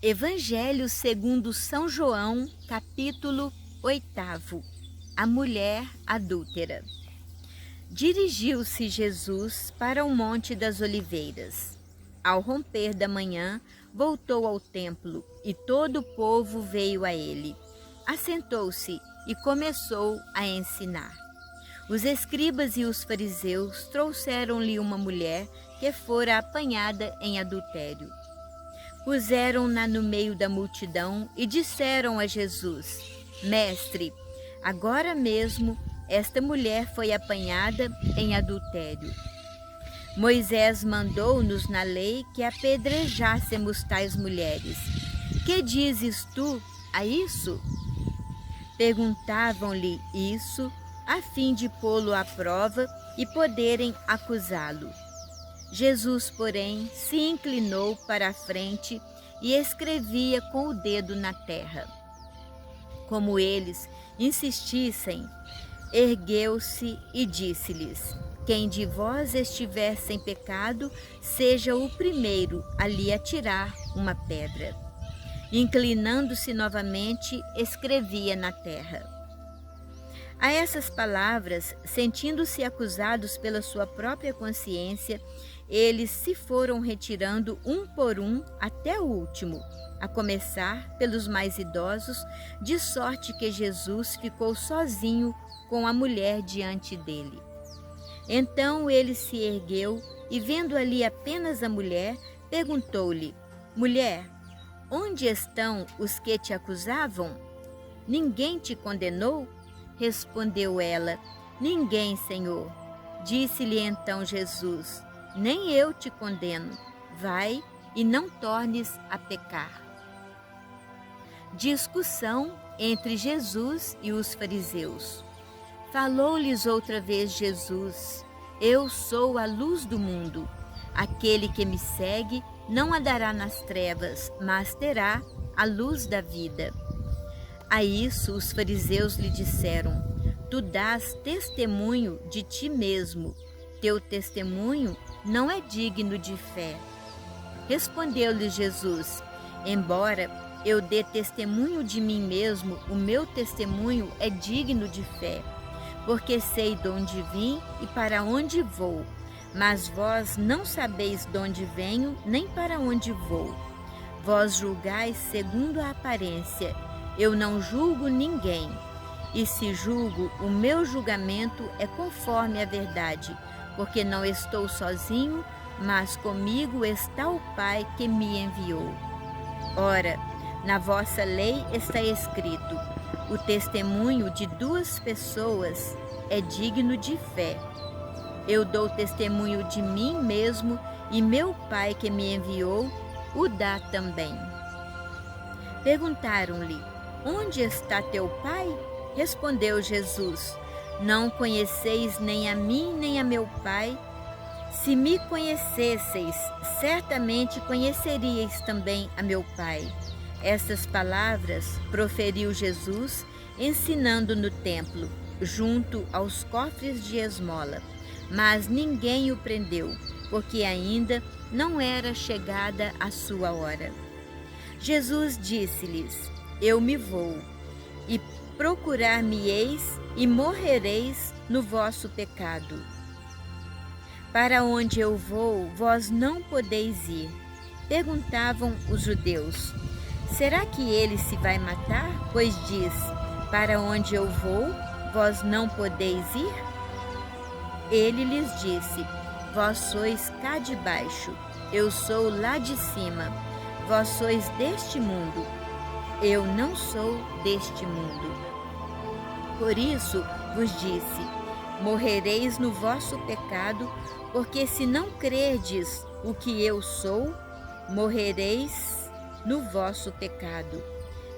Evangelho segundo São João, capítulo 8. A mulher adúltera. Dirigiu-se Jesus para o Monte das Oliveiras. Ao romper da manhã, voltou ao templo e todo o povo veio a ele. Assentou-se e começou a ensinar. Os escribas e os fariseus trouxeram-lhe uma mulher que fora apanhada em adultério. Puseram-na no meio da multidão e disseram a Jesus: Mestre, agora mesmo esta mulher foi apanhada em adultério. Moisés mandou-nos na lei que apedrejássemos tais mulheres. Que dizes tu a isso? Perguntavam-lhe isso a fim de pô-lo à prova e poderem acusá-lo. Jesus, porém, se inclinou para a frente e escrevia com o dedo na terra. Como eles insistissem, ergueu-se e disse-lhes: Quem de vós estiver sem pecado, seja o primeiro a lhe atirar uma pedra. Inclinando-se novamente, escrevia na terra. A essas palavras, sentindo-se acusados pela sua própria consciência, eles se foram retirando um por um até o último, a começar pelos mais idosos, de sorte que Jesus ficou sozinho com a mulher diante dele. Então ele se ergueu e, vendo ali apenas a mulher, perguntou-lhe: Mulher, onde estão os que te acusavam? Ninguém te condenou? Respondeu ela: Ninguém, Senhor. Disse-lhe então Jesus: Nem eu te condeno. Vai e não tornes a pecar. Discussão entre Jesus e os fariseus. Falou-lhes outra vez Jesus: Eu sou a luz do mundo. Aquele que me segue não andará nas trevas, mas terá a luz da vida. A isso os fariseus lhe disseram: Tu dás testemunho de ti mesmo. Teu testemunho não é digno de fé. Respondeu-lhe Jesus: Embora eu dê testemunho de mim mesmo, o meu testemunho é digno de fé, porque sei de onde vim e para onde vou. Mas vós não sabeis de onde venho, nem para onde vou. Vós julgais segundo a aparência. Eu não julgo ninguém. E se julgo, o meu julgamento é conforme a verdade, porque não estou sozinho, mas comigo está o Pai que me enviou. Ora, na vossa lei está escrito: o testemunho de duas pessoas é digno de fé. Eu dou testemunho de mim mesmo, e meu Pai que me enviou o dá também. Perguntaram-lhe: Onde está teu Pai? Respondeu Jesus: Não conheceis nem a mim nem a meu Pai? Se me conhecesseis, certamente conheceríeis também a meu Pai. Estas palavras proferiu Jesus, ensinando no templo, junto aos cofres de esmola. Mas ninguém o prendeu, porque ainda não era chegada a sua hora. Jesus disse-lhes: Eu me vou, e procurar-me-eis e morrereis no vosso pecado. Para onde eu vou, vós não podeis ir. Perguntavam os judeus: Será que ele se vai matar? Pois diz: Para onde eu vou, vós não podeis ir? Ele lhes disse: Vós sois cá de baixo, eu sou lá de cima. Vós sois deste mundo, eu não sou deste mundo. Por isso vos disse: morrereis no vosso pecado, porque se não crerdes o que eu sou, morrereis no vosso pecado.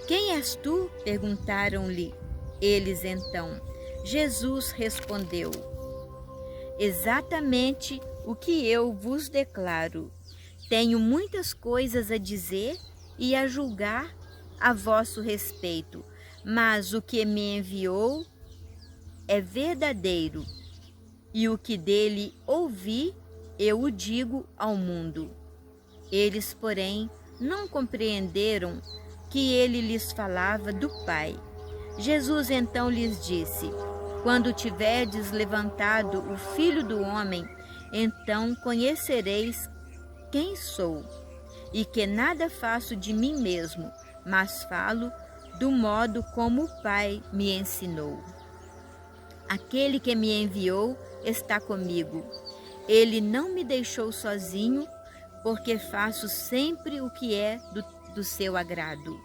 Quem és tu? Perguntaram-lhe eles então. Jesus respondeu: Exatamente o que eu vos declaro. Tenho muitas coisas a dizer e a julgar a vosso respeito, mas o que me enviou é verdadeiro, e o que dele ouvi, eu o digo ao mundo. Eles, porém, não compreenderam que ele lhes falava do Pai. Jesus então lhes disse: quando tiverdes levantado o Filho do Homem, então conhecereis quem sou, e que nada faço de mim mesmo, mas falo do modo como o Pai me ensinou. Aquele que me enviou está comigo. Ele não me deixou sozinho, porque faço sempre o que é do seu agrado.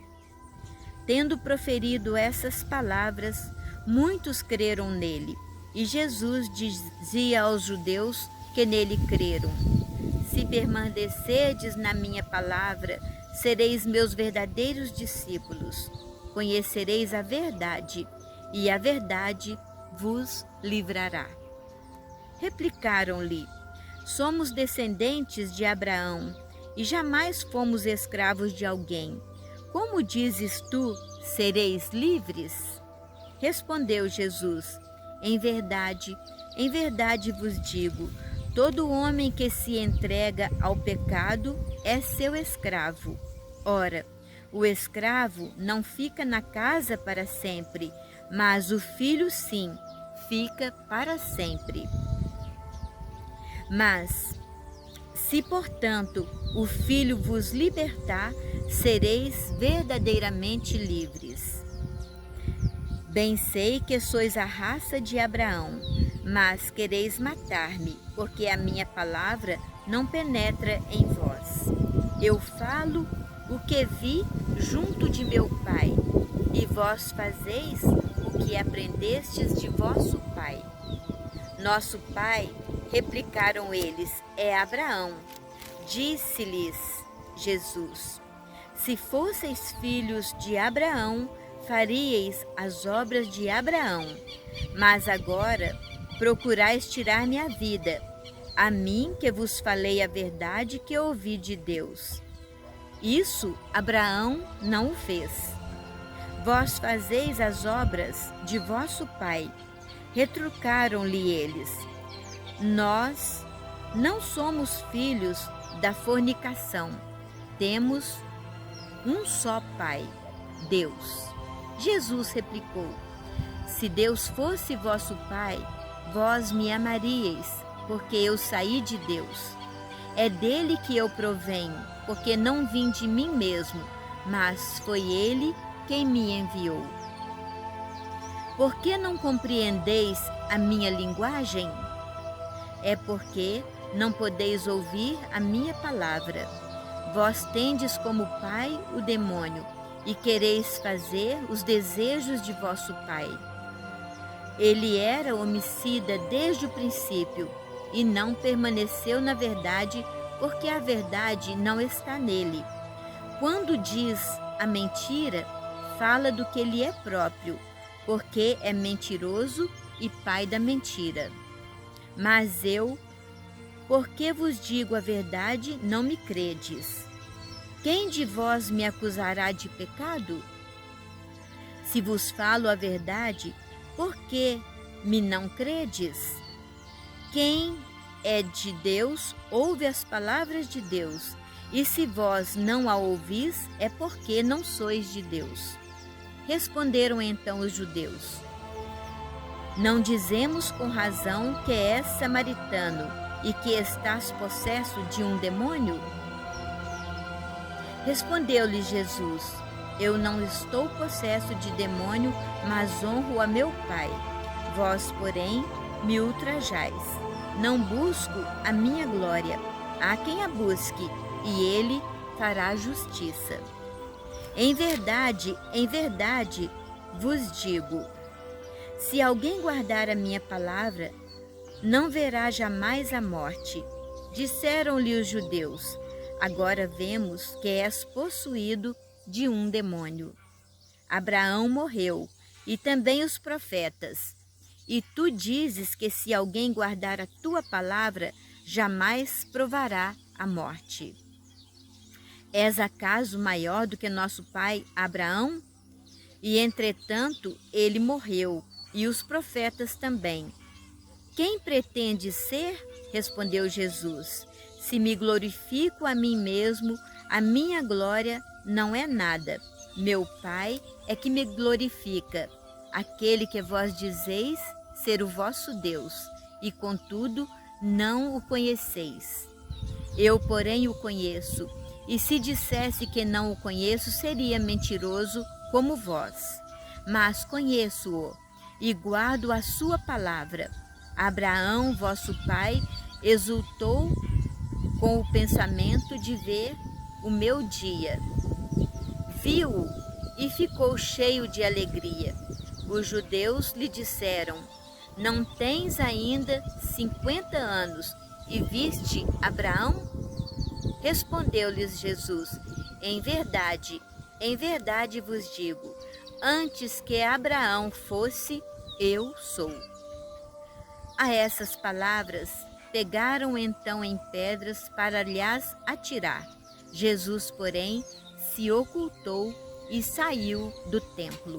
Tendo proferido essas palavras, muitos creram nele, e Jesus dizia aos judeus que nele creram: se permanecerdes na minha palavra, sereis meus verdadeiros discípulos. Conhecereis a verdade, e a verdade vos livrará. Replicaram-lhe: somos descendentes de Abraão, e jamais fomos escravos de alguém. Como dizes tu, sereis livres? Respondeu Jesus: em verdade vos digo, todo homem que se entrega ao pecado é seu escravo. Ora, o escravo não fica na casa para sempre, mas o filho sim, fica para sempre. Mas, se portanto o Filho vos libertar, sereis verdadeiramente livres. Bem sei que sois a raça de Abraão, mas quereis matar-me, porque a minha palavra não penetra em vós. Eu falo o que vi junto de meu Pai, e vós fazeis o que aprendestes de vosso pai. Nosso pai, replicaram eles, é Abraão. Disse-lhes Jesus: se fosseis filhos de Abraão, faríeis as obras de Abraão. Mas agora procurais tirar-me a vida, a mim que vos falei a verdade que ouvi de Deus. Isso Abraão não o fez. Vós fazeis as obras de vosso pai. Retrucaram-lhe eles: nós não somos filhos da fornicação. Temos um só Pai, Deus. Jesus replicou: se Deus fosse vosso Pai, vós me amaríeis, porque eu saí de Deus. É dele que eu provenho, porque não vim de mim mesmo, mas foi ele quem me enviou. Por que não compreendeis a minha linguagem? É porque não podeis ouvir a minha palavra. Vós tendes como pai o demônio, e quereis fazer os desejos de vosso pai. Ele era homicida desde o princípio, e não permaneceu na verdade, porque a verdade não está nele. Quando diz a mentira, fala do que lhe é próprio, porque é mentiroso e pai da mentira. Mas eu, porque vos digo a verdade, não me credes. Quem de vós me acusará de pecado? Se vos falo a verdade, por que me não credes? Quem é de Deus, ouve as palavras de Deus, e se vós não a ouvis, é porque não sois de Deus. Responderam então os judeus: não dizemos com razão que és samaritano e que estás possesso de um demônio? Respondeu-lhe Jesus: eu não estou possesso de demônio, mas honro a meu Pai. Vós, porém, me ultrajais. Não busco a minha glória. Há quem a busque, e ele fará justiça. Em verdade vos digo, se alguém guardar a minha palavra, não verá jamais a morte. Disseram-lhe os judeus: agora vemos que és possuído de um demônio. Abraão morreu, e também os profetas. E tu dizes que se alguém guardar a tua palavra, jamais provará a morte. És acaso maior do que nosso pai Abraão? E entretanto ele morreu, e os profetas também. Quem pretende ser? Respondeu Jesus: se me glorifico a mim mesmo, A minha glória não é nada. Meu Pai é que me glorifica, aquele que vós dizeis ser o vosso Deus, e contudo não o conheceis. Eu, porém, o conheço, e se dissesse que não o conheço, seria mentiroso como vós. Mas conheço-o, e guardo a sua palavra. Abraão, vosso pai, exultou com o pensamento de ver o meu dia. Viu-o e ficou cheio de alegria. Os judeus lhe disseram: não tens ainda 50 anos e viste Abraão? Respondeu-lhes Jesus: em verdade vos digo, antes que Abraão fosse, eu sou. A essas palavras, pegaram então em pedras para lhas atirar. Jesus, porém, se ocultou e saiu do templo.